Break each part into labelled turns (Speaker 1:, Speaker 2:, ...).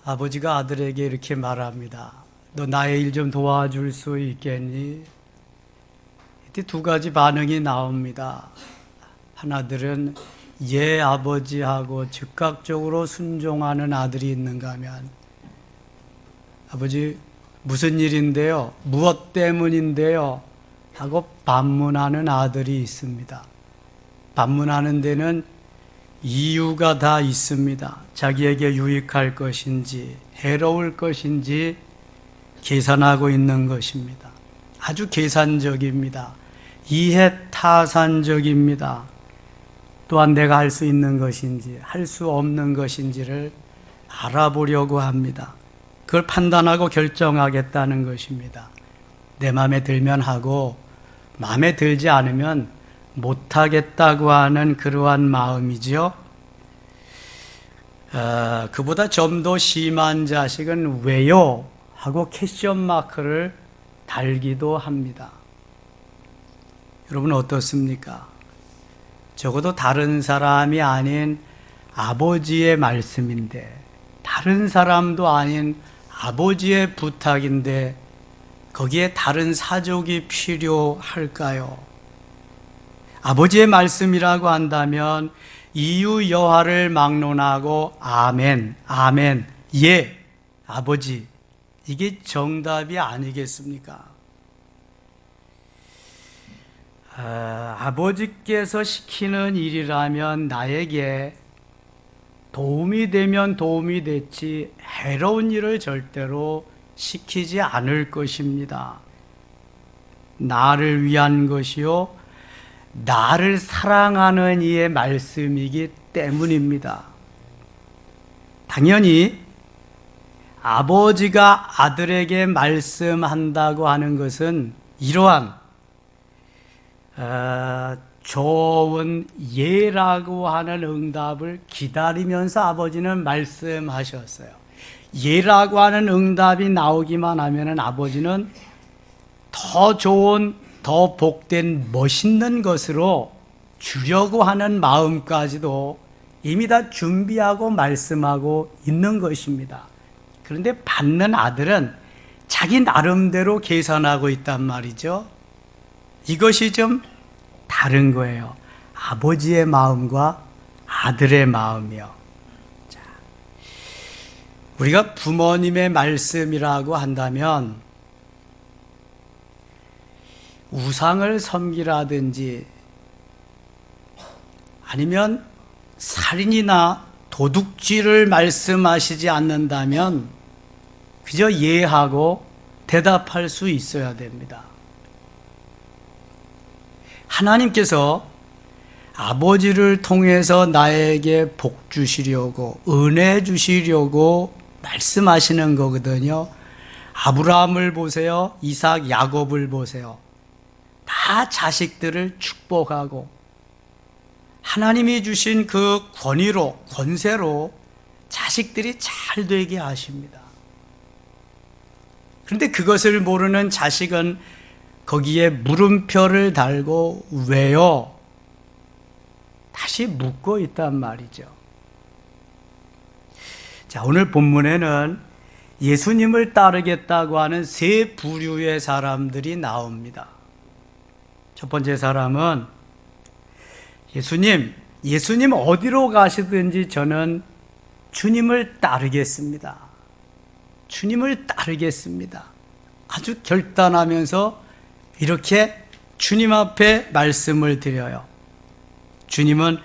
Speaker 1: 아버지가 아들에게 이렇게 말합니다. 너 나의 일 좀 도와줄 수 있겠니? 이때 두 가지 반응이 나옵니다. 하나들은 예 아버지하고 즉각적으로 순종하는 아들이 있는가 하면, 아버지 무슨 일인데요? 무엇 때문인데요? 하고 반문하는 아들이 있습니다. 반문하는 데는 이유가 다 있습니다. 자기에게 유익할 것인지 해로울 것인지 계산하고 있는 것입니다. 아주 계산적입니다. 이해타산적입니다. 또한 내가 할 수 있는 것인지 할 수 없는 것인지를 알아보려고 합니다. 그걸 판단하고 결정하겠다는 것입니다. 내 마음에 들면 하고 마음에 들지 않으면 못하겠다고 하는 그러한 마음이죠. 그보다 좀 더 심한 자식은 왜요? 하고 퀘스천 마크를 달기도 합니다. 여러분 어떻습니까? 적어도 다른 사람이 아닌 아버지의 말씀인데, 다른 사람도 아닌 아버지의 부탁인데 거기에 다른 사족이 필요할까요? 아버지의 말씀이라고 한다면 이유 여하를 막론하고 아멘, 아멘, 예, 아버지, 이게 정답이 아니겠습니까? 아버지께서 시키는 일이라면 나에게 도움이 되면 도움이 됐지 해로운 일을 절대로 시키지 않을 것입니다. 나를 위한 것이요, 나를 사랑하는 이의 말씀이기 때문입니다. 당연히 아버지가 아들에게 말씀한다고 하는 것은 이러한 좋은 예라고 하는 응답을 기다리면서 아버지는 말씀하셨어요. 예라고 하는 응답이 나오기만 하면 아버지는 더 좋은, 더 복된 멋있는 것으로 주려고 하는 마음까지도 이미 다 준비하고 말씀하고 있는 것입니다. 그런데 받는 아들은 자기 나름대로 계산하고 있단 말이죠. 이것이 좀 다른 거예요. 아버지의 마음과 아들의 마음이요. 자, 우리가 부모님의 말씀이라고 한다면 우상을 섬기라든지 아니면 살인이나 도둑질을 말씀하시지 않는다면 그저 예하고 대답할 수 있어야 됩니다. 하나님께서 아버지를 통해서 나에게 복 주시려고, 은혜 주시려고 말씀하시는 거거든요. 아브라함을 보세요. 이삭, 야곱을 보세요. 다 자식들을 축복하고 하나님이 주신 그 권위로, 권세로 자식들이 잘 되게 하십니다. 그런데 그것을 모르는 자식은 거기에 물음표를 달고 왜요? 다시 묻고 있단 말이죠. 자, 오늘 본문에는 예수님을 따르겠다고 하는 세 부류의 사람들이 나옵니다. 첫 번째 사람은 예수님 어디로 가시든지 저는 주님을 따르겠습니다. 주님을 따르겠습니다. 아주 결단하면서 이렇게 주님 앞에 말씀을 드려요. 주님은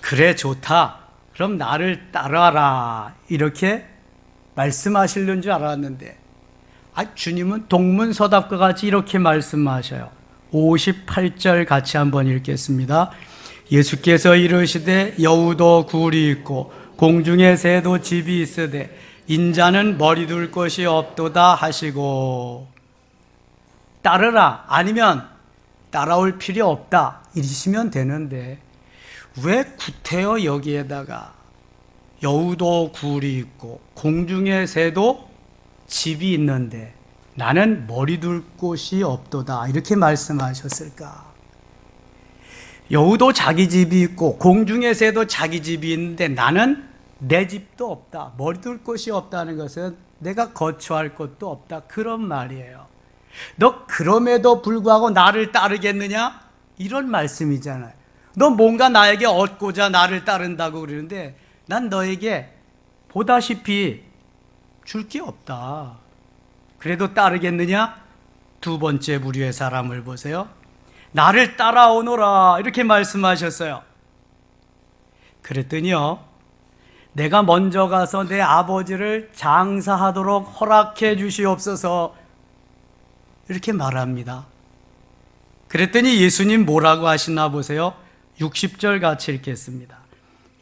Speaker 1: 그래 좋다, 그럼 나를 따라라, 이렇게 말씀하시는 줄 알았는데 주님은 동문서답과 같이 이렇게 말씀하셔요. 58절 같이 한번 읽겠습니다. 예수께서 이르시되 여우도 굴이 있고 공중에 새도 집이 있으되 인자는 머리 둘 곳이 없도다 하시고, 따르라 아니면 따라올 필요 없다 이러시면 되는데 왜 구태여 여기에다가 여우도 굴이 있고 공중에 새도 집이 있는데 나는 머리 둘 곳이 없도다 이렇게 말씀하셨을까? 여우도 자기 집이 있고 공중에 새도 자기 집이 있는데 나는 내 집도 없다. 머리 둘 곳이 없다는 것은 내가 거처할 곳도 없다. 그런 말이에요. 너 그럼에도 불구하고 나를 따르겠느냐? 이런 말씀이잖아요. 너 뭔가 나에게 얻고자 나를 따른다고 그러는데 난 너에게 보다시피 줄 게 없다. 그래도 따르겠느냐? 두 번째 부류의 사람을 보세요. 나를 따라오너라 이렇게 말씀하셨어요. 그랬더니요, 내가 먼저 가서 내 아버지를 장사하도록 허락해 주시옵소서 이렇게 말합니다. 그랬더니 예수님 뭐라고 하시나 보세요. 60절 같이 읽겠습니다.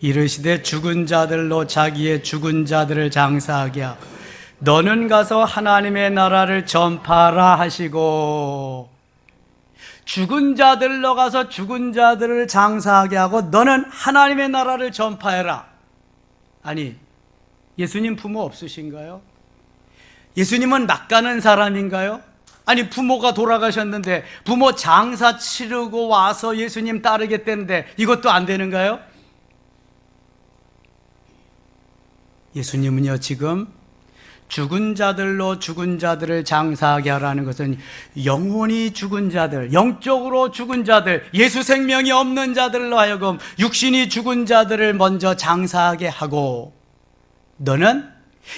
Speaker 1: 이르시되 죽은 자들로 자기의 죽은 자들을 장사하게 하고 너는 가서 하나님의 나라를 전파하라 하시고, 죽은 자들로 가서 죽은 자들을 장사하게 하고 너는 하나님의 나라를 전파해라. 아니, 예수님 부모 없으신가요? 예수님은 낚가는 사람인가요? 아니, 부모가 돌아가셨는데 부모 장사 치르고 와서 예수님 따르겠다는데 이것도 안 되는가요? 예수님은요, 지금 죽은 자들로 죽은 자들을 장사하게 하라는 것은 영혼이 죽은 자들, 영적으로 죽은 자들, 예수 생명이 없는 자들로 하여금 육신이 죽은 자들을 먼저 장사하게 하고 너는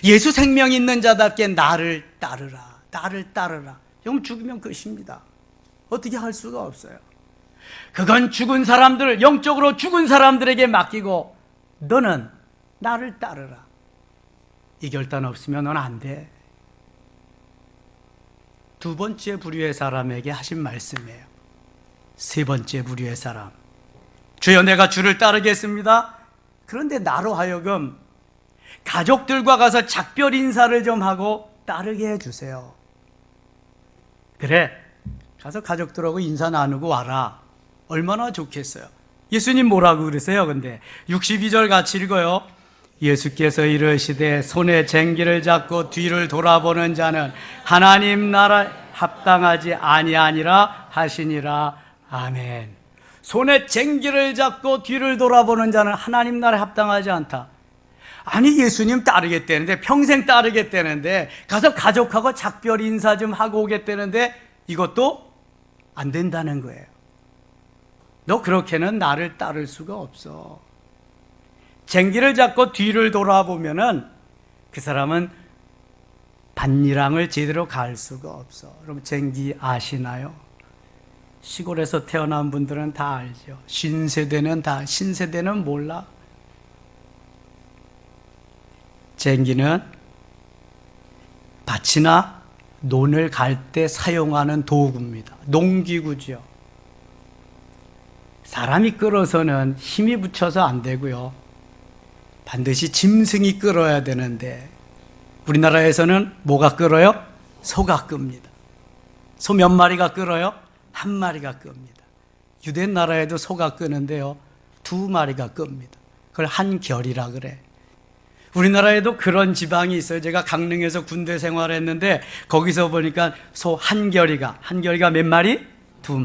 Speaker 1: 예수 생명 있는 자답게 나를 따르라. 나를 따르라. 그럼 죽으면 끝입니다. 어떻게 할 수가 없어요. 그건 죽은 사람들, 영적으로 죽은 사람들에게 맡기고 너는 나를 따르라. 이 결단 없으면 넌 안 돼. 두 번째 부류의 사람에게 하신 말씀이에요. 세 번째 부류의 사람. 주여, 내가 주를 따르겠습니다. 그런데 나로 하여금 가족들과 가서 작별 인사를 좀 하고 따르게 해주세요. 그래, 가서 가족들하고 인사 나누고 와라. 얼마나 좋겠어요. 예수님 뭐라고 그러세요? 근데 62절 같이 읽어요. 예수께서 이르시되 손에 쟁기를 잡고 뒤를 돌아보는 자는 하나님 나라에 합당하지 아니하니라 하시니라. 아멘. 손에 쟁기를 잡고 뒤를 돌아보는 자는 하나님 나라에 합당하지 않다. 아니, 예수님 따르겠다는데, 평생 따르겠다는데, 가서 가족하고 작별 인사 좀 하고 오겠다는데 이것도 안 된다는 거예요. 너 그렇게는 나를 따를 수가 없어. 쟁기를 잡고 뒤를 돌아보면은 그 사람은 밭일랑을 제대로 갈 수가 없어. 여러분, 쟁기 아시나요? 시골에서 태어난 분들은 다 알죠. 신세대는 몰라. 쟁기는 밭이나 논을 갈 때 사용하는 도구입니다. 농기구죠. 사람이 끌어서는 힘이 붙여서 안 되고요. 반드시 짐승이 끌어야 되는데 우리나라에서는 뭐가 끌어요? 소가 끕니다. 소 몇 마리가 끌어요? 한 마리가 끕니다. 유대 나라에도 소가 끄는데요, 두 마리가 끕니다. 그걸 한결이라 그래. 우리나라에도 그런 지방이 있어요. 제가 강릉에서 군대 생활했는데 거기서 보니까 소 한결이가 몇 마리? 두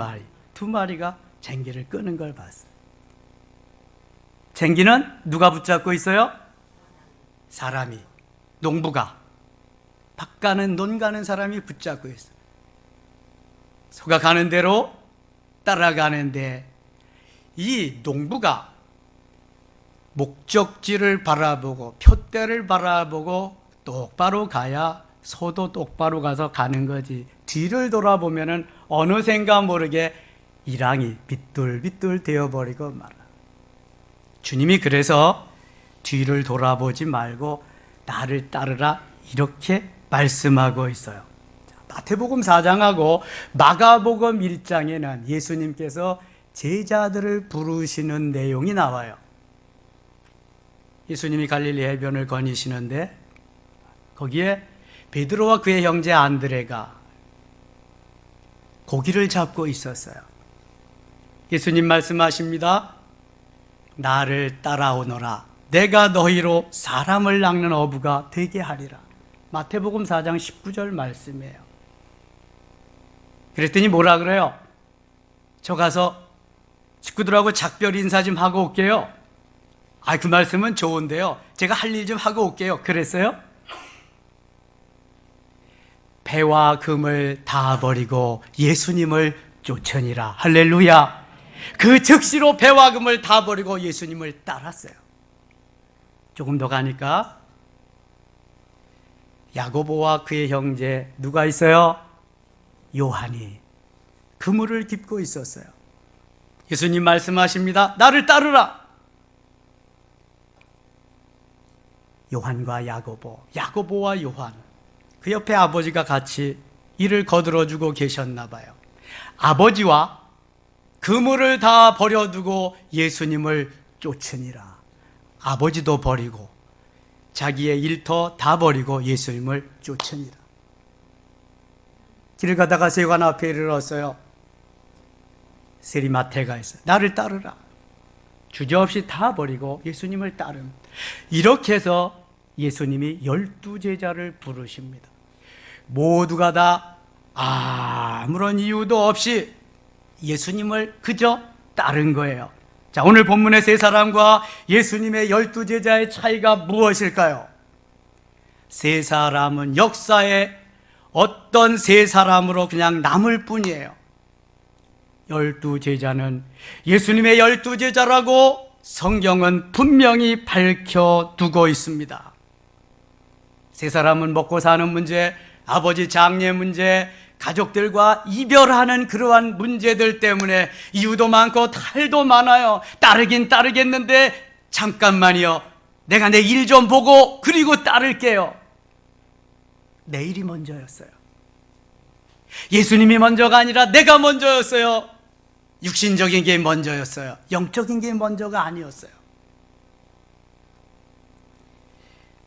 Speaker 1: 마리가 쟁기를 끄는 걸 봤어요. 쟁기는 누가 붙잡고 있어요? 사람이, 농부가, 밭 가는, 논 가는 사람이 붙잡고 있어요. 소가 가는 대로 따라가는데 이 농부가 목적지를 바라보고 표대를 바라보고 똑바로 가야 소도 똑바로 가서 가는 거지. 뒤를 돌아보면은 어느샌가 모르게 일항이 빗돌빗돌 되어버리고 말아. 주님이 그래서 뒤를 돌아보지 말고 나를 따르라 이렇게 말씀하고 있어요. 마태복음 4장하고 마가복음 1장에는 예수님께서 제자들을 부르시는 내용이 나와요. 예수님이 갈릴리 해변을 거니시는데 거기에 베드로와 그의 형제 안드레가 고기를 잡고 있었어요. 예수님 말씀하십니다. 나를 따라오너라. 내가 너희로 사람을 낚는 어부가 되게 하리라. 마태복음 4장 19절 말씀이에요. 그랬더니 뭐라 그래요? 저 가서 식구들하고 작별 인사 좀 하고 올게요. 그 말씀은 좋은데요. 제가 할 일 좀 하고 올게요. 그랬어요? 배와 금을 다 버리고 예수님을 쫓으니라. 할렐루야. 그 즉시로 배와 금을 다 버리고 예수님을 따랐어요. 조금 더 가니까 야고보와 그의 형제 누가 있어요? 요한이 그물을 깁고 있었어요. 예수님 말씀하십니다. 나를 따르라. 요한과 야고보와 요한, 그 옆에 아버지가 같이 일을 거들어주고 계셨나 봐요. 아버지와 그물을 다 버려두고 예수님을 쫓으니라. 아버지도 버리고 자기의 일터 다 버리고 예수님을 쫓으니라. 길을 가다가 세관 앞에 이르렀어요. 세리마태가 있어요. 나를 따르라. 주저없이 다 버리고 예수님을 따름. 이렇게 해서 예수님이 12제자를 부르십니다. 모두가 다 아무런 이유도 없이 예수님을 그저 따른 거예요. 자, 오늘 본문의 세 사람과 예수님의 12제자의 차이가 무엇일까요? 세 사람은 역사에 어떤 세 사람으로 그냥 남을 뿐이에요. 12제자는 예수님의 12제자라고 성경은 분명히 밝혀두고 있습니다. 세 사람은 먹고 사는 문제, 아버지 장례 문제, 가족들과 이별하는 그러한 문제들 때문에 이유도 많고 탈도 많아요. 따르긴 따르겠는데 잠깐만요. 내가 내 일 좀 보고 그리고 따를게요. 내 일이 먼저였어요. 예수님이 먼저가 아니라 내가 먼저였어요. 육신적인 게 먼저였어요. 영적인 게 먼저가 아니었어요.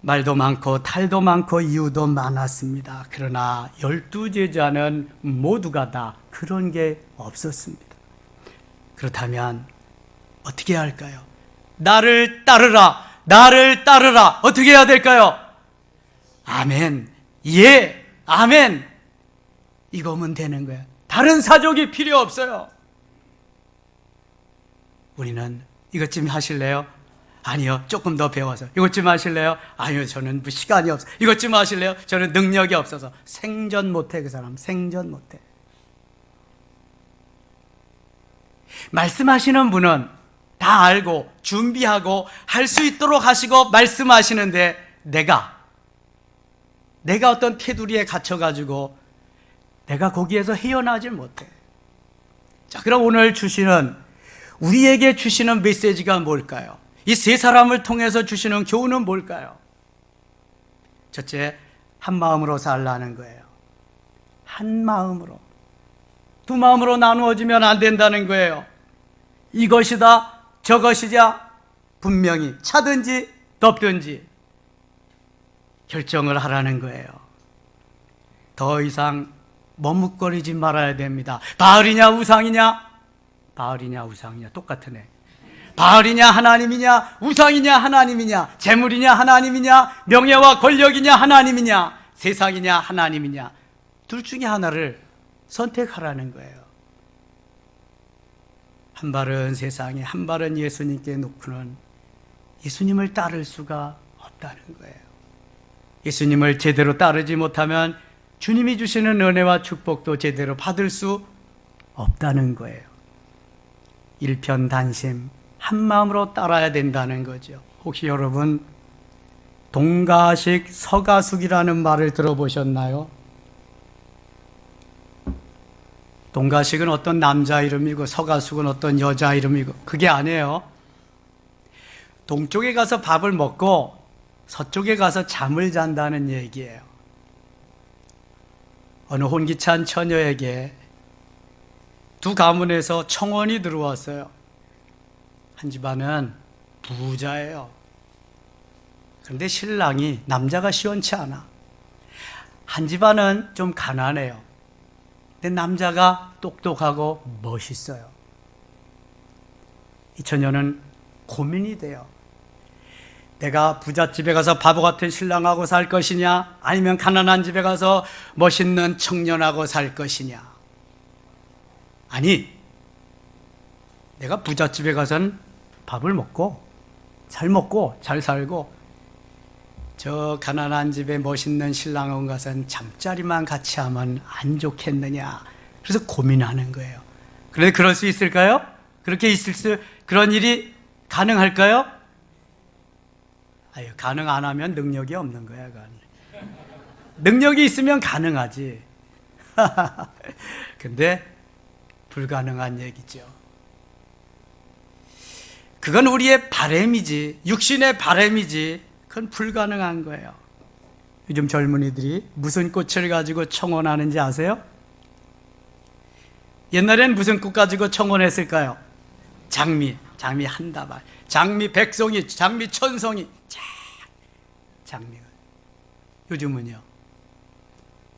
Speaker 1: 말도 많고 탈도 많고 이유도 많았습니다. 그러나 12제자는 모두가 다 그런 게 없었습니다. 그렇다면 어떻게 할까요? 나를 따르라, 나를 따르라. 어떻게 해야 될까요? 아멘, 예, 아멘. 이거면 되는 거예요. 다른 사족이 필요 없어요. 우리는 이것 좀 하실래요? 아니요, 조금 더 배워서. 이것 좀 하실래요? 아니요, 저는 시간이 없어요. 이것 좀 하실래요? 저는 능력이 없어서. 생전 못해, 그 사람. 생전 못해. 말씀하시는 분은 다 알고 준비하고 할 수 있도록 하시고 말씀하시는데 내가 어떤 테두리에 갇혀가지고 내가 거기에서 헤어나질 못해. 자, 그럼 오늘 우리에게 주시는 메시지가 뭘까요? 이 세 사람을 통해서 주시는 교훈은 뭘까요? 첫째, 한 마음으로 살라는 거예요. 한 마음으로. 두 마음으로 나누어지면 안 된다는 거예요. 이것이다, 저것이자 분명히 차든지 덮든지 결정을 하라는 거예요. 더 이상 머뭇거리지 말아야 됩니다. 바알이냐 우상이냐? 바알이냐 우상이냐 똑같으네. 바알이냐 하나님이냐, 우상이냐 하나님이냐, 재물이냐 하나님이냐, 명예와 권력이냐 하나님이냐, 세상이냐 하나님이냐, 둘 중에 하나를 선택하라는 거예요. 한 발은 세상에, 한 발은 예수님께 놓고는 예수님을 따를 수가 없다는 거예요. 예수님을 제대로 따르지 못하면 주님이 주시는 은혜와 축복도 제대로 받을 수 없다는 거예요. 일편단심, 한 마음으로 따라야 된다는 거죠. 혹시 여러분 동가식, 서가숙이라는 말을 들어보셨나요? 동가식은 어떤 남자 이름이고 서가숙은 어떤 여자 이름이고 그게 아니에요. 동쪽에 가서 밥을 먹고 서쪽에 가서 잠을 잔다는 얘기예요. 어느 혼기찬 처녀에게 두 가문에서 청혼이 들어왔어요. 한 집안은 부자예요. 그런데 신랑이 남자가 시원치 않아. 한 집안은 좀 가난해요. 근데 남자가 똑똑하고 멋있어요. 이 처녀는 고민이 돼요. 내가 부잣집에 가서 바보 같은 신랑하고 살 것이냐, 아니면 가난한 집에 가서 멋있는 청년하고 살 것이냐. 아니, 내가 부잣집에 가서는 밥을 먹고 잘 먹고 잘 살고 저 가난한 집에 멋있는 신랑 온 것은 잠자리만 같이 하면 안 좋겠느냐. 그래서 고민하는 거예요. 그런데 그럴 수 있을까요? 그렇게 그런 일이 가능할까요? 아유, 가능 안 하면 능력이 없는 거야. 그건. 능력이 있으면 가능하지. 근데 불가능한 얘기죠. 그건 우리의 바램이지, 육신의 바램이지, 그건 불가능한 거예요. 요즘 젊은이들이 무슨 꽃을 가지고 청혼하는지 아세요? 옛날엔 무슨 꽃 가지고 청혼했을까요? 장미 한 다발, 장미 백송이, 장미 천송이, 장미가. 요즘은요?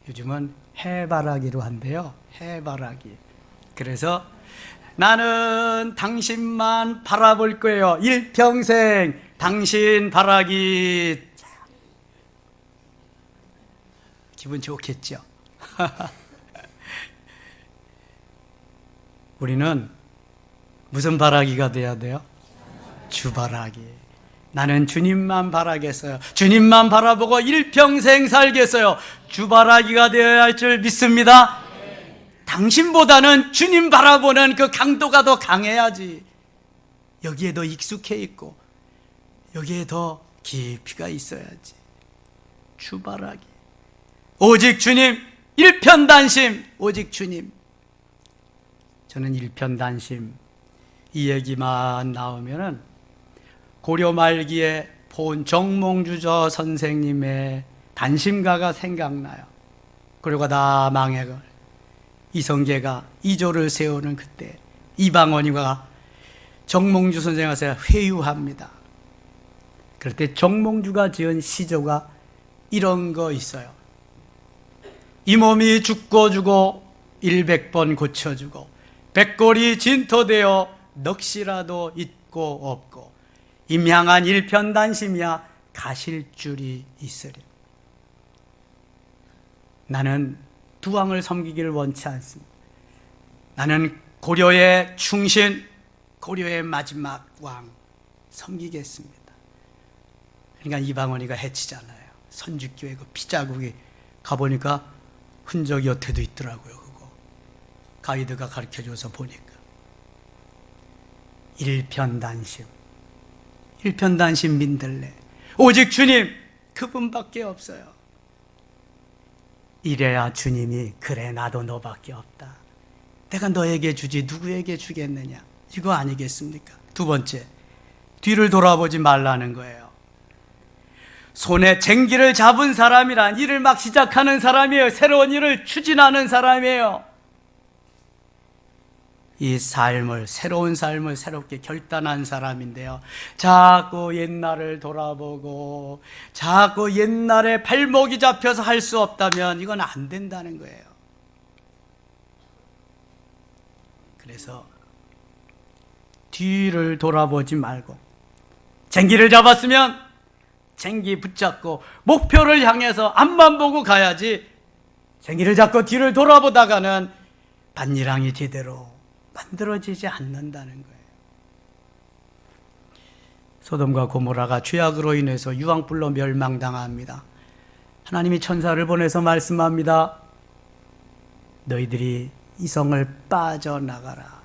Speaker 1: 요즘은 해바라기로 한대요. 해바라기. 그래서 나는 당신만 바라볼 거예요. 일평생 당신 바라기. 기분 좋겠죠? 우리는 무슨 바라기가 돼야 돼요? 주바라기. 나는 주님만 바라겠어요. 주님만 바라보고 일평생 살겠어요. 주바라기가 되어야 할 줄 믿습니다. 당신보다는 주님 바라보는 그 강도가 더 강해야지. 여기에 더 익숙해 있고 여기에 더 깊이가 있어야지. 주바라기. 오직 주님, 일편단심, 오직 주님. 저는 일편단심 이 얘기만 나오면은 고려 말기에 본 정몽주저 선생님의 단심가가 생각나요. 그리고 다 망해걸 이성계가 이조를 세우는 그때 이방원이가 정몽주 선생한테 회유합니다. 그럴 때 정몽주가 지은 시조가 이런 거 있어요. 이 몸이 죽고 주고 100번 고쳐주고 백골이 진토되어 넋이라도 있고 없고 임향한 일편단심이야 가실 줄이 있으리. 나는 두 왕을 섬기기를 원치 않습니다. 나는 고려의 충신, 고려의 마지막 왕 섬기겠습니다. 그러니까 이방원이가 해치잖아요. 선주교회 그 피자국이 가보니까 흔적이 여태도 있더라고요. 그거 가이드가 가르쳐줘서 보니까 일편단심, 일편단심 민들레, 오직 주님 그분밖에 없어요. 이래야 주님이 그래 나도 너밖에 없다. 내가 너에게 주지 누구에게 주겠느냐. 이거 아니겠습니까? 두 번째, 뒤를 돌아보지 말라는 거예요. 손에 쟁기를 잡은 사람이란 일을 막 시작하는 사람이에요. 새로운 일을 추진하는 사람이에요. 이 삶을, 새로운 삶을 새롭게 결단한 사람인데요. 자꾸 옛날을 돌아보고 자꾸 옛날에 발목이 잡혀서 할 수 없다면 이건 안 된다는 거예요. 그래서 뒤를 돌아보지 말고 쟁기를 잡았으면 쟁기 붙잡고 목표를 향해서 앞만 보고 가야지, 쟁기를 잡고 뒤를 돌아보다가는 밭일랑이 제대로 만들어지지 않는다는 거예요. 소돔과 고모라가 죄악으로 인해서 유황불로 멸망당합니다. 하나님이 천사를 보내서 말씀합니다. 너희들이 이성을 빠져나가라.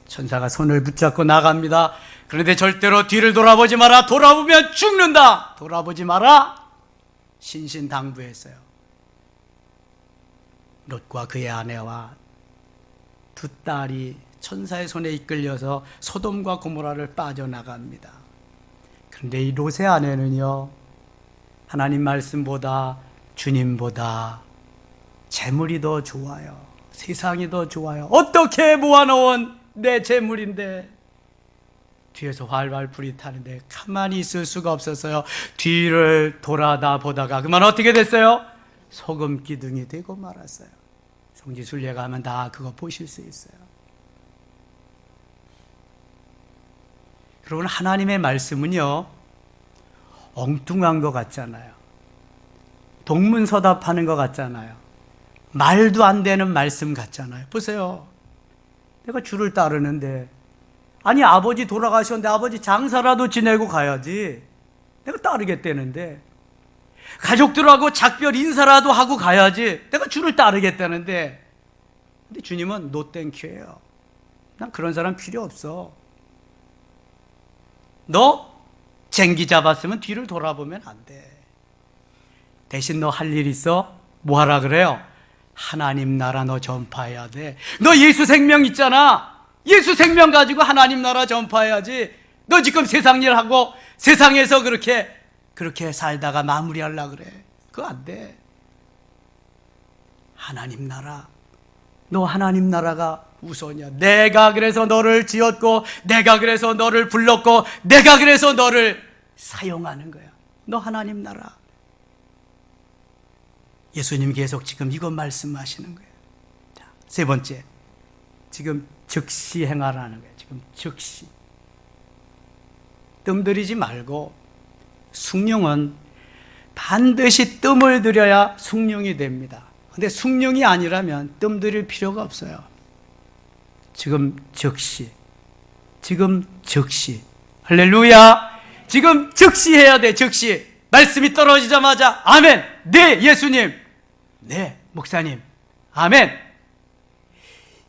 Speaker 1: 천사가 손을 붙잡고 나갑니다. 그런데 절대로 뒤를 돌아보지 마라. 돌아보면 죽는다. 돌아보지 마라. 신신당부했어요. 롯과 그의 아내와 두 딸이 천사의 손에 이끌려서 소돔과 고모라를 빠져나갑니다. 그런데 이 롯의 아내는요, 하나님 말씀보다 주님보다 재물이 더 좋아요. 세상이 더 좋아요. 어떻게 모아놓은 내 재물인데, 뒤에서 활활 불이 타는데 가만히 있을 수가 없었어요. 뒤를 돌아다 보다가 그만 어떻게 됐어요? 소금 기둥이 되고 말았어요. 성지순례 가면 다 그거 보실 수 있어요. 여러분, 하나님의 말씀은요, 엉뚱한 것 같잖아요. 동문서답하는 것 같잖아요. 말도 안 되는 말씀 같잖아요. 보세요. 내가 주를 따르는데 아니 아버지 돌아가셨는데 아버지 장사라도 지내고 가야지. 내가 따르겠다는데. 가족들하고 작별 인사라도 하고 가야지. 내가 주를 따르겠다는데. 근데 주님은 노 땡큐예요. 난 그런 사람 필요 없어. 너 쟁기 잡았으면 뒤를 돌아보면 안 돼. 대신 너 할 일 있어? 뭐 하라 그래요? 하나님 나라 너 전파해야 돼. 너 예수 생명 있잖아. 예수 생명 가지고 하나님 나라 전파해야지. 너 지금 세상 일 하고 세상에서 그렇게 살다가 마무리하려고 그래. 그거 안 돼. 하나님 나라. 너 하나님 나라가 우선이야. 내가 그래서 너를 지었고, 내가 그래서 너를 불렀고, 내가 그래서 너를 사용하는 거야. 너 하나님 나라. 예수님 계속 지금 이거 말씀하시는 거예요. 자, 세 번째, 지금 즉시 행하라는 거예요. 지금 즉시. 뜸들이지 말고, 숭늉은 반드시 뜸을 들여야 숭늉이 됩니다. 근데 숭늉이 아니라면 뜸 들일 필요가 없어요. 지금 즉시. 지금 즉시. 할렐루야. 지금 즉시 해야 돼. 즉시. 말씀이 떨어지자마자 아멘. 네 예수님. 네 목사님. 아멘.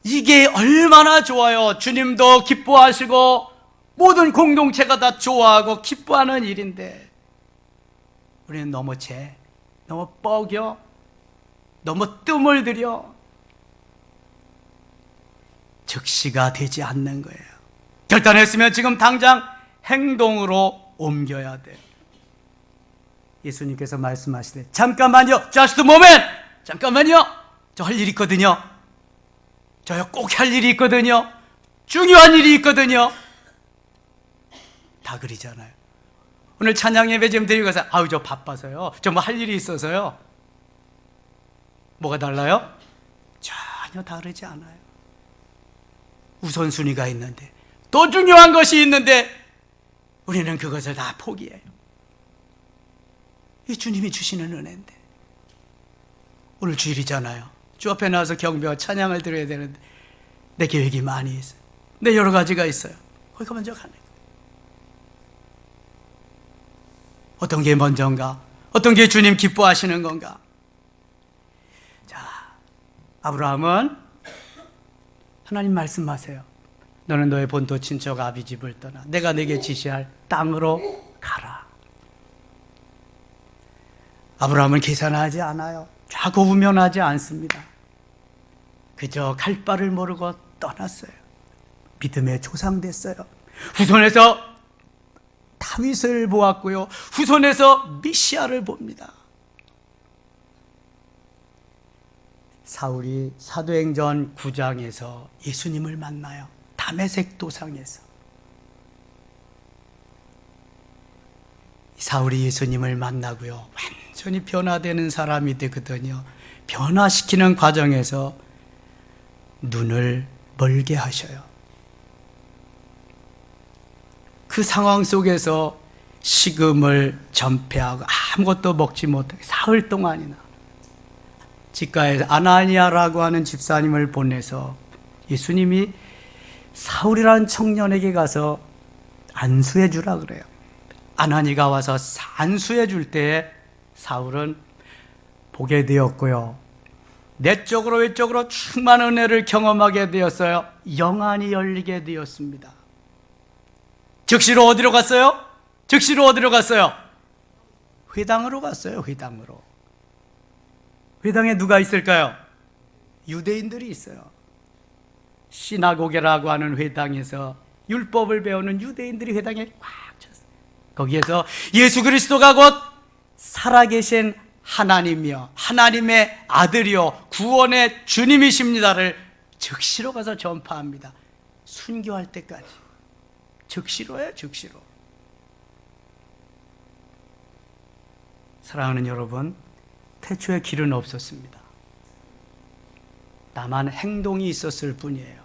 Speaker 1: 이게 얼마나 좋아요. 주님도 기뻐하시고 모든 공동체가 다 좋아하고 기뻐하는 일인데 우리는 너무 너무 뻐겨, 너무 뜸을 들여 즉시가 되지 않는 거예요. 결단했으면 지금 당장 행동으로 옮겨야 돼. 예수님께서 말씀하시되 잠깐만요. Just a moment. 잠깐만요. 저 할 일이 있거든요. 저요 꼭 할 일이 있거든요. 중요한 일이 있거든요. 다 그러잖아요. 오늘 찬양 예배 좀 드리고 가서 아우 저 바빠서요. 저 뭐 할 일이 있어서요. 뭐가 달라요? 전혀 다르지 않아요. 우선순위가 있는데 또 중요한 것이 있는데 우리는 그것을 다 포기해요. 이 주님이 주시는 은혜인데 오늘 주일이잖아요. 주 앞에 나와서 경배와 찬양을 드려야 되는데 내 계획이 많이 있어요. 내 여러 가지가 있어요. 거기가 먼저 가는 거예요. 어떤 게 먼저인가? 어떤 게 주님 기뻐하시는 건가? 자, 아브라함은 하나님 말씀하세요. 너는 너의 본토 친척 아비 집을 떠나 내가 내게 지시할 땅으로 가라. 아브라함은 계산하지 않아요. 좌고우면하지 않습니다. 그저 갈 바를 모르고 떠났어요. 믿음의 조상 됐어요. 후손에서 다윗을 보았고요. 후손에서 메시아를 봅니다. 사울이 사도행전 9장에서 예수님을 만나요. 다메섹 도상에서. 사울이 예수님을 만나고요. 완전히 변화되는 사람이 되거든요. 변화시키는 과정에서 눈을 멀게 하셔요. 그 상황 속에서 식음을 전폐하고 아무것도 먹지 못하게 사흘 동안이나 집가에 아나니아라고 하는 집사님을 보내서 예수님이 사울이라는 청년에게 가서 안수해 주라 그래요. 아나니가 와서 안수해 줄 때에 사울은 보게 되었고요. 내적으로 외적으로 충만한 은혜를 경험하게 되었어요. 영안이 열리게 되었습니다. 즉시로 어디로 갔어요? 즉시로 어디로 갔어요? 회당으로 갔어요. 회당으로. 회당에 누가 있을까요? 유대인들이 있어요. 시나고게라고 하는 회당에서 율법을 배우는 유대인들이 회당에 꽉 찼어요. 거기에서 예수 그리스도가 곧 살아계신 하나님이여 하나님의 아들이여 구원의 주님이십니다를 즉시로 가서 전파합니다. 순교할 때까지 즉시로예요. 즉시로. 사랑하는 여러분, 태초에 길은 없었습니다. 다만 행동이 있었을 뿐이에요.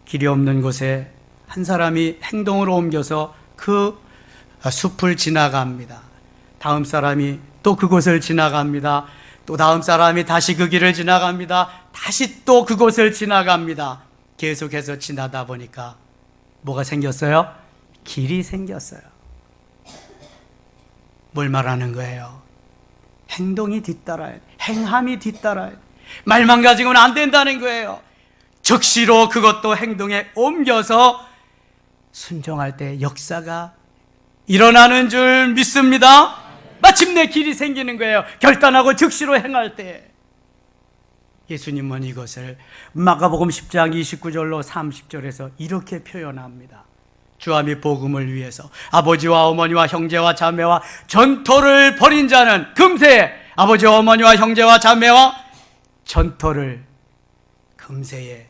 Speaker 1: 길이 없는 곳에 한 사람이 행동으로 옮겨서 그 숲을 지나갑니다. 다음 사람이 또 그곳을 지나갑니다. 또 다음 사람이 다시 그 길을 지나갑니다. 다시 또 그곳을 지나갑니다. 계속해서 지나다 보니까 뭐가 생겼어요? 길이 생겼어요. 뭘 말하는 거예요? 행동이 뒤따라야 돼. 행함이 뒤따라야 돼. 말만 가지고는 안 된다는 거예요. 적시로 그것도 행동에 옮겨서 순종할 때 역사가 일어나는 줄 믿습니다. 마침내 길이 생기는 거예요. 결단하고 즉시로 행할 때. 예수님은 이것을 마가복음 10장 29절로 30절에서 이렇게 표현합니다. 주와 및 복음을 위해서 아버지와 어머니와 형제와 자매와 전토를 벌인 자는 금세에 아버지와 어머니와 형제와 자매와 전토를 금세에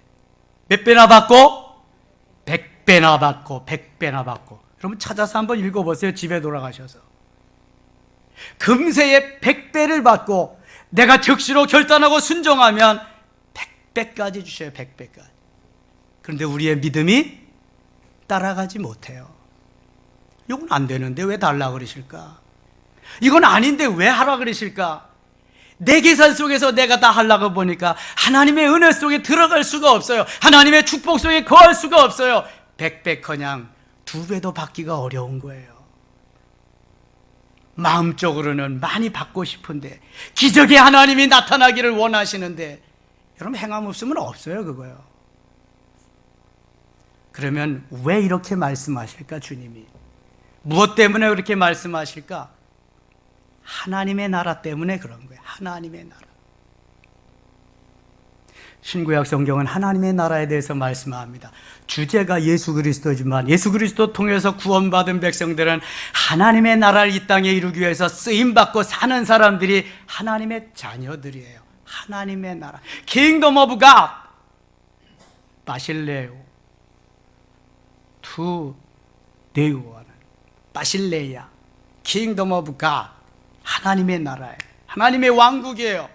Speaker 1: 몇 배나 받고? 100배나 받고 100배나 받고. 여러분 찾아서 한번 읽어보세요. 집에 돌아가셔서. 금세에 100배를 받고 내가 즉시로 결단하고 순종하면 100배까지 주셔요. 100배까지. 그런데 우리의 믿음이 따라가지 못해요. 이건 안 되는데 왜 달라 그러실까? 이건 아닌데 왜 하라 그러실까? 내 계산 속에서 내가 다 하려고 보니까 하나님의 은혜 속에 들어갈 수가 없어요. 하나님의 축복 속에 거할 수가 없어요. 100배커녕 2배도 받기가 어려운 거예요. 마음적으로는 많이 받고 싶은데, 기적의 하나님이 나타나기를 원하시는데 여러분 행함 없으면 없어요. 그거요. 그러면 왜 이렇게 말씀하실까? 주님이 무엇 때문에 그렇게 말씀하실까? 하나님의 나라 때문에 그런 거예요. 하나님의 나라. 신구약 성경은 하나님의 나라에 대해서 말씀합니다. 주제가 예수 그리스도지만 예수 그리스도 통해서 구원받은 백성들은 하나님의 나라를 이 땅에 이루기 위해서 쓰임받고 사는 사람들이 하나님의 자녀들이에요. 하나님의 나라. Kingdom of God. 바실레오. 투 데우어는 바실레야. Kingdom of God. 하나님의 나라예요. 하나님의 왕국이에요.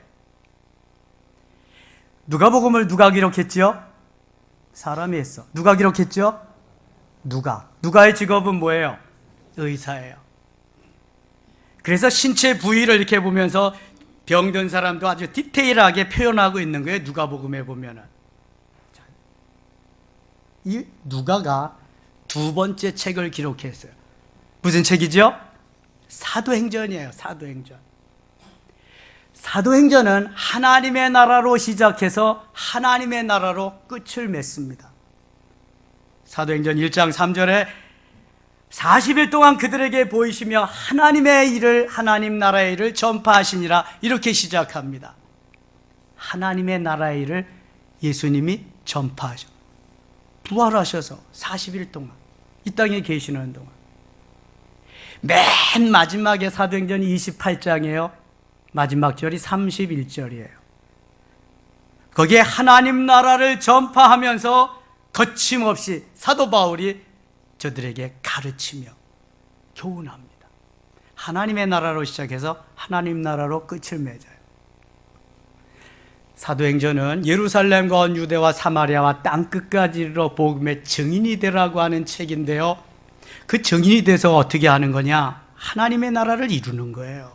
Speaker 1: 누가복음을 누가 기록했죠? 사람이 했어. 누가 기록했죠? 누가의 직업은 뭐예요? 의사예요. 그래서 신체 부위를 이렇게 보면서 병든 사람도 아주 디테일하게 표현하고 있는 거예요. 누가복음에 보면은. 이 누가가 2번째 책을 기록했어요. 무슨 책이죠? 사도행전이에요. 사도행전. 사도행전은 하나님의 나라로 시작해서 하나님의 나라로 끝을 맺습니다. 사도행전 1장 3절에 40일 동안 그들에게 보이시며 하나님의 일을, 하나님 나라의 일을 전파하시니라, 이렇게 시작합니다. 하나님의 나라의 일을 예수님이 전파하셔. 부활하셔서 40일 동안 이 땅에 계시는 동안. 맨 마지막에 사도행전 28장이에요. 마지막 절이 31절이에요. 거기에 하나님 나라를 전파하면서 거침없이 사도 바울이 저들에게 가르치며 교훈합니다. 하나님의 나라로 시작해서 하나님 나라로 끝을 맺어요. 사도행전은 예루살렘과 온 유대와 사마리아와 땅끝까지 이르러 복음의 증인이 되라고 하는 책인데요, 그 증인이 돼서 어떻게 하는 거냐? 하나님의 나라를 이루는 거예요.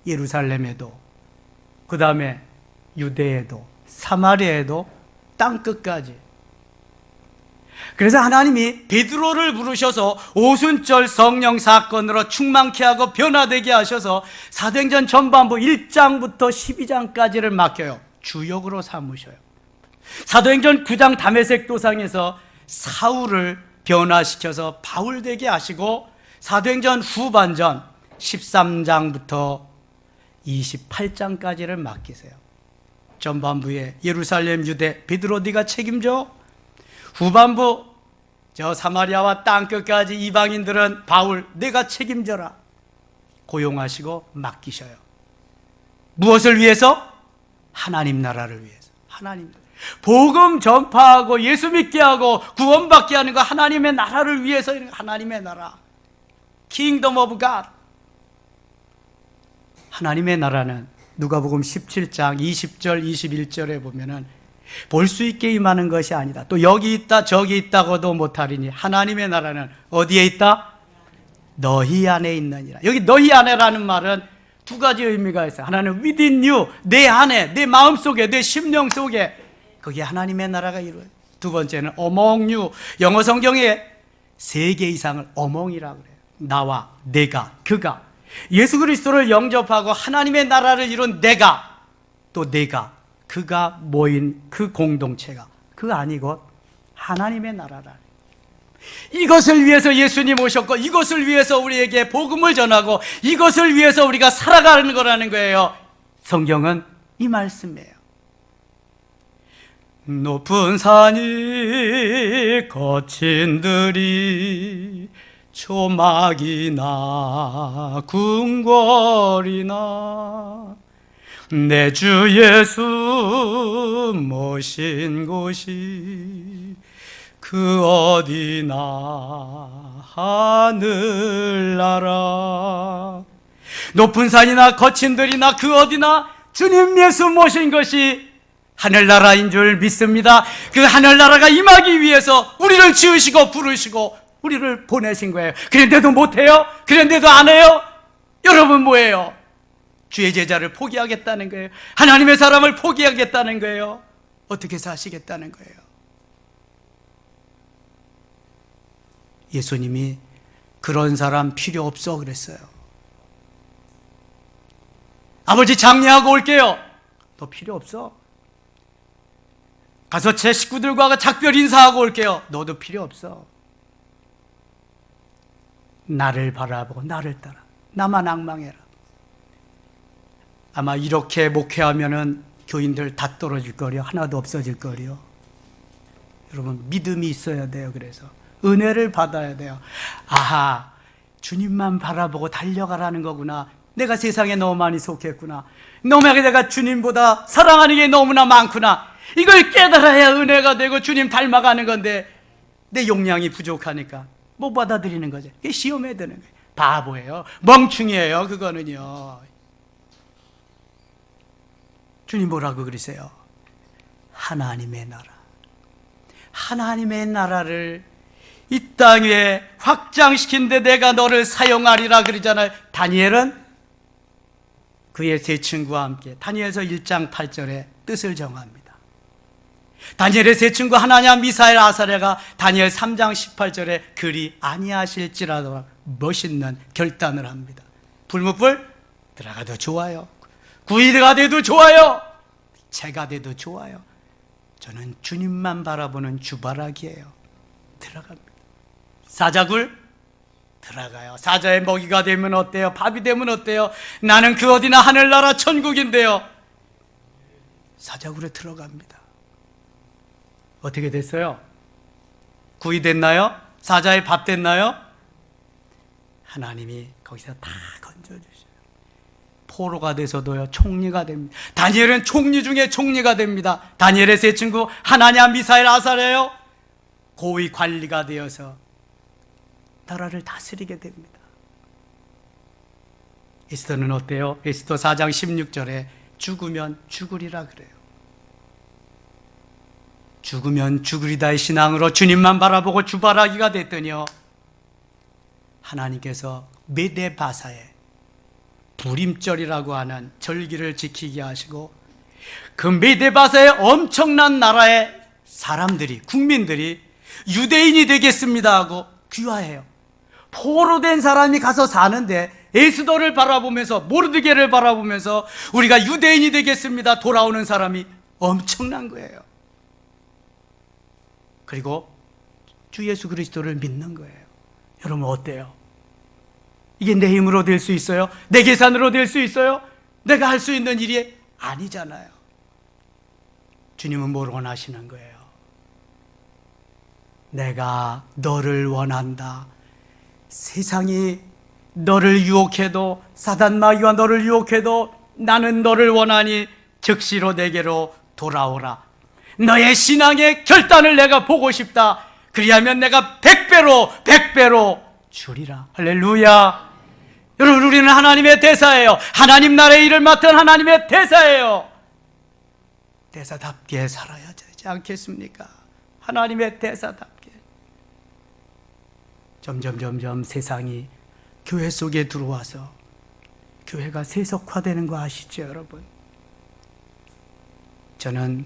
Speaker 1: 예루살렘에도, 그 다음에 유대에도, 사마리아에도, 땅끝까지. 그래서 하나님이 베드로를 부르셔서 오순절 성령 사건으로 충만케 하고 변화되게 하셔서 사도행전 전반부 1장부터 12장까지를 맡겨요. 주역으로 삼으셔요. 사도행전 9장 다메섹 도상에서 사울을 변화시켜서 바울 되게 하시고, 사도행전 후반전 13장부터 28장까지를 맡기세요. 전반부에 예루살렘, 유대, 베드로 네가 책임져. 후반부 저 사마리아와 땅끝까지 이방인들은 바울 네가 책임져라. 고용하시고 맡기셔요. 무엇을 위해서? 하나님 나라를 위해서. 하나님 복음 전파하고 예수 믿게 하고 구원받게 하는 거 하나님의 나라를 위해서. 하나님의 나라, Kingdom of God. 하나님의 나라는 누가복음 17장 20절 21절에 보면은 볼 수 있게 임하는 것이 아니다. 또 여기 있다 저기 있다고도 못하리니 하나님의 나라는 어디에 있다? 너희 안에 있느니라. 여기 너희 안에라는 말은 두 가지 의미가 있어요. 하나는 within you, 내 안에, 내 마음속에, 내 심령 속에, 거기에 하나님의 나라가 이루어요. 두 번째는 among you. 영어 성경에 3개 이상을 among이라고 그래요. 나와, 내가, 그가. 예수 그리스도를 영접하고 하나님의 나라를 이룬 내가, 또 내가, 그가 모인 그 공동체가 그 아니고 하나님의 나라라. 이것을 위해서 예수님 오셨고, 이것을 위해서 우리에게 복음을 전하고, 이것을 위해서 우리가 살아가는 거라는 거예요. 성경은 이 말씀이에요. 높은 산이 거친 들이 초막이나 궁궐이나 내 주 예수 모신 곳이 그 어디나 하늘나라. 높은 산이나 거친 들이나 그 어디나 주님 예수 모신 것이 하늘나라인 줄 믿습니다. 그 하늘나라가 임하기 위해서 우리를 지으시고 부르시고 우리를 보내신 거예요. 그런데도 못해요? 그런데도 안 해요? 여러분 뭐예요? 주의 제자를 포기하겠다는 거예요. 하나님의 사람을 포기하겠다는 거예요. 어떻게 사시겠다는 거예요? 예수님이 그런 사람 필요 없어 그랬어요. 아버지 장례하고 올게요. 너 필요 없어. 가서 제 식구들과 작별 인사하고 올게요. 너도 필요 없어. 나를 바라보고 나를 따라. 나만 앙망해라. 아마 이렇게 목회하면은 교인들 다 떨어질 거려. 하나도 없어질 거려. 여러분 믿음이 있어야 돼요. 그래서 은혜를 받아야 돼요. 아하, 주님만 바라보고 달려가라는 거구나. 내가 세상에 너무 많이 속했구나. 너무나게 내가 주님보다 사랑하는 게 너무나 많구나. 이걸 깨달아야 은혜가 되고 주님 닮아가는 건데 내 용량이 부족하니까 못 받아들이는 거죠. 이게 시험에 드는 거예요. 바보예요. 멍충이에요. 그거는요. 주님 뭐라고 그러세요? 하나님의 나라. 하나님의 나라를 이 땅에 확장시킨 데 내가 너를 사용하리라 그러잖아요. 다니엘은 그의 세 친구와 함께 다니엘서 1장 8절에 뜻을 정합니다. 다니엘의 세 친구 하나냐 미사엘 아사랴가 다니엘 3장 18절에 그리 아니하실지라도 멋있는 결단을 합니다. 불무불 들어가도 좋아요. 구이가 돼도 좋아요. 채가 돼도 좋아요. 저는 주님만 바라보는 주바라기예요. 들어갑니다. 사자굴 들어가요. 사자의 먹이가 되면 어때요? 밥이 되면 어때요? 나는 그 어디나 하늘나라 천국인데요. 사자굴에 들어갑니다. 어떻게 됐어요? 구이 됐나요? 사자의 밥 됐나요? 하나님이 거기서 다 건져주셔요. 포로가 돼서도요 총리가 됩니다. 다니엘은 총리 중에 총리가 됩니다. 다니엘의 세 친구 하나냐 미사엘 아사랴요 고위 관리가 되어서 나라를 다스리게 됩니다. 에스더는 어때요? 에스더 4장 16절에 죽으면 죽으리라 그래요. 죽으면 죽으리다의 신앙으로 주님만 바라보고 주바라기가 됐더니요 하나님께서 메데바사에 불임절이라고 하는 절기를 지키게 하시고 그 메데바사의 엄청난 나라의 사람들이 국민들이 유대인이 되겠습니다 하고 귀화해요. 포로된 사람이 가서 사는데 에스더를 바라보면서 모르드게를 바라보면서 우리가 유대인이 되겠습니다 돌아오는 사람이 엄청난 거예요. 그리고 주 예수 그리스도를 믿는 거예요. 여러분 어때요? 이게 내 힘으로 될 수 있어요? 내 계산으로 될 수 있어요? 내가 할 수 있는 일이 아니잖아요. 주님은 뭘 원하시는 거예요? 내가 너를 원한다. 세상이 너를 유혹해도 사단 마귀와 너를 유혹해도 나는 너를 원하니 즉시로 내게로 돌아오라. 너의 신앙의 결단을 내가 보고 싶다. 그리하면 내가 100배로 주리라. 할렐루야. 여러분 우리는 하나님의 대사예요. 하나님 나라의 일을 맡은 하나님의 대사예요. 대사답게 살아야 되지 않겠습니까? 하나님의 대사답게. 점점 세상이 교회 속에 들어와서 교회가 세속화되는 거 아시죠 여러분? 저는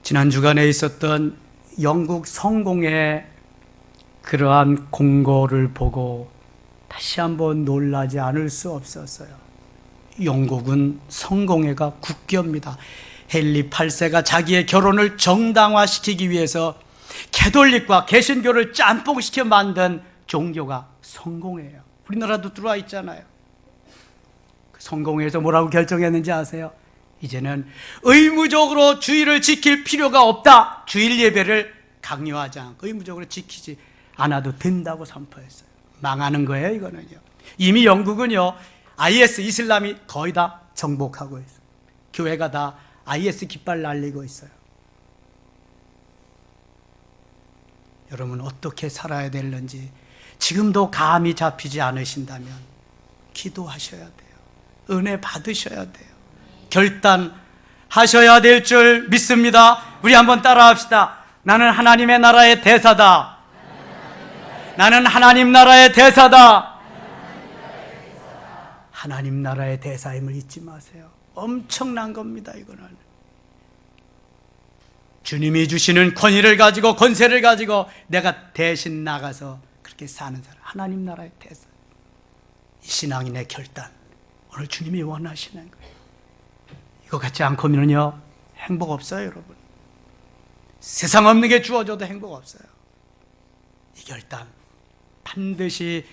Speaker 1: 지난 주간에 있었던 영국 성공의 그러한 공고를 보고 다시 한번 놀라지 않을 수 없었어요. 영국은 성공회가 국교입니다. 헨리 8세가 자기의 결혼을 정당화시키기 위해서 캐톨릭과 개신교를 짬뽕시켜 만든 종교가 성공회예요. 우리나라도 들어와 있잖아요. 그 성공회에서 뭐라고 결정했는지 아세요? 이제는 의무적으로 주일을 지킬 필요가 없다. 주일 예배를 강요하지 않고 의무적으로 지키지 않아도 된다고 선포했어요. 망하는 거예요, 이거는요. 이미 영국은요, IS 이슬람이 거의 다 정복하고 있어요. 교회가 다 IS 깃발 날리고 있어요. 여러분 어떻게 살아야 되는지 지금도 감이 잡히지 않으신다면 기도하셔야 돼요. 은혜 받으셔야 돼요. 결단하셔야 될 줄 믿습니다. 우리 한번 따라합시다. 나는 하나님의 나라의 대사다. 나는 하나님 나라의 대사다. 하나님 나라의 대사임을 잊지 마세요. 엄청난 겁니다, 이거는. 주님이 주시는 권위를 가지고 권세를 가지고 내가 대신 나가서 그렇게 사는 사람, 하나님 나라의 대사. 이 신앙인의 결단, 오늘 주님이 원하시는 거예요. 이거 갖지 않고는요 행복 없어요, 여러분. 세상 없는 게 주어져도 행복 없어요. 이 결단 반드시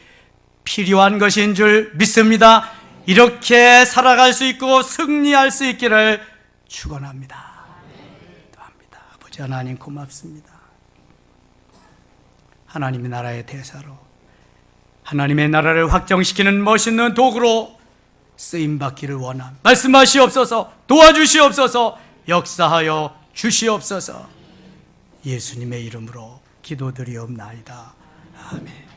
Speaker 1: 필요한 것인 줄 믿습니다. 이렇게 살아갈 수 있고 승리할 수 있기를 축원합니다. 기도합니다. 아버지 하나님 고맙습니다. 하나님의 나라의 대사로 하나님의 나라를 확정시키는 멋있는 도구로 쓰임받기를 원합니다. 말씀하시옵소서, 도와주시옵소서, 역사하여 주시옵소서. 예수님의 이름으로 기도드리옵나이다. 아멘.